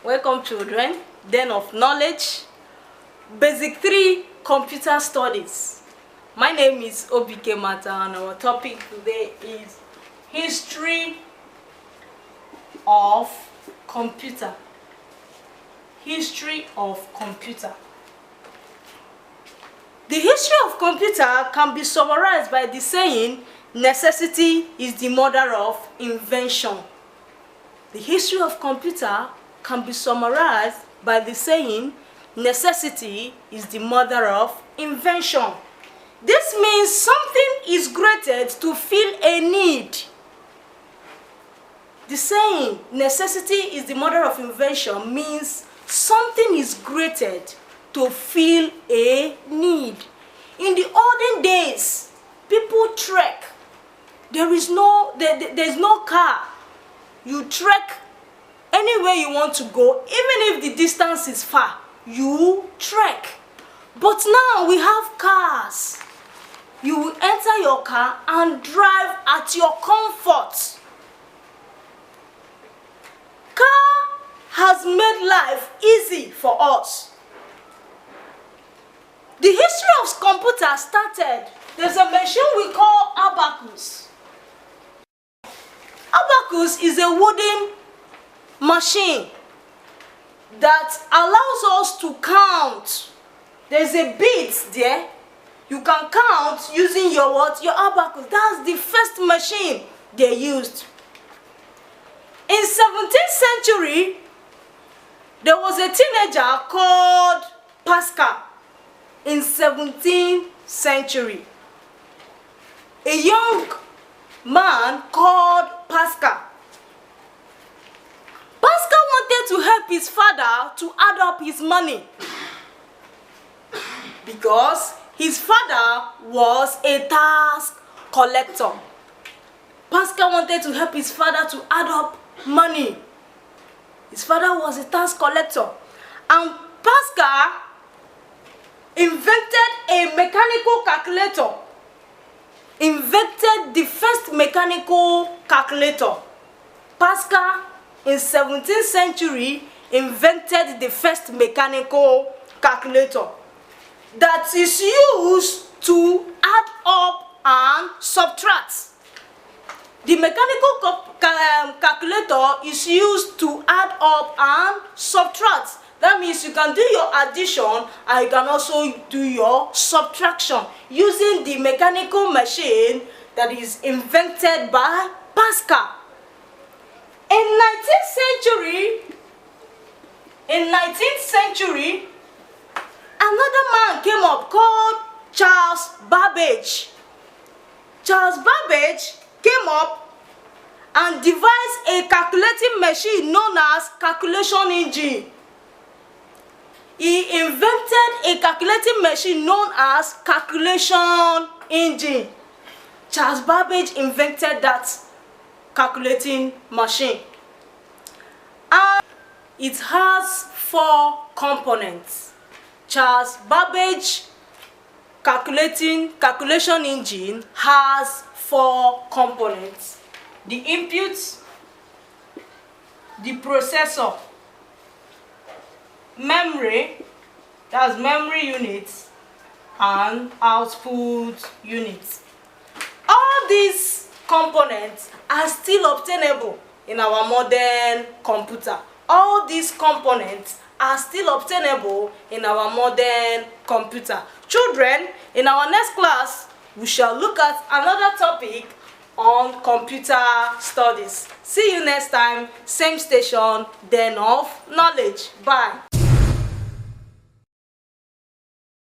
Welcome children, Den of Knowledge, Basic 3 Computer Studies. My name is Obike Mata and our topic today is History of Computer. History of Computer. The history of computer can be summarized by the saying, necessity is the mother of invention. The history of computer can be summarized by the saying, necessity is the mother of invention. This means something is created to fill a need. The saying, necessity is the mother of invention means something is created to fill a need. In the olden days, people trek. There's no car. You trek anywhere you want to go, even if the distance is far, you trek. But now we have cars. You will enter your car and drive at your comfort. Car has made life easy for us. The history of computer started. There's a machine we call abacus. Abacus is a wooden machine that allows us to count. There's a bit there. You can count using your what? Your abacus. That's the first machine they used. In 17th century, there was a teenager called Pascal. In 17th century, a young man called Pascal. Pascal wanted to help his father to add up his money because his father was a tax collector. Pascal wanted to help his father to add up money. His father was a tax collector, and Pascal invented a mechanical calculator. Invented the first mechanical calculator. Pascal in 17th century invented the first mechanical calculator that is used to add up and subtract. The mechanical calculator is used to add up and subtract. That means you can do your addition and you can also do your subtraction using the mechanical machine that is invented by Pascal. In 19th century, another man came up called Charles Babbage. Charles Babbage came up and devised a calculating machine known as calculation engine. He invented a calculating machine known as calculation engine. Charles Babbage invented that calculating machine. And it has 4 components. Charles Babbage calculation engine has 4 components. The input, the processor, memory, that's memory units, and output units. All these components are still obtainable in our modern computer. All these components are still obtainable in our modern computer. Children, in our next class, we shall look at another topic on computer studies. See you next time, same station, Den of Knowledge. Bye.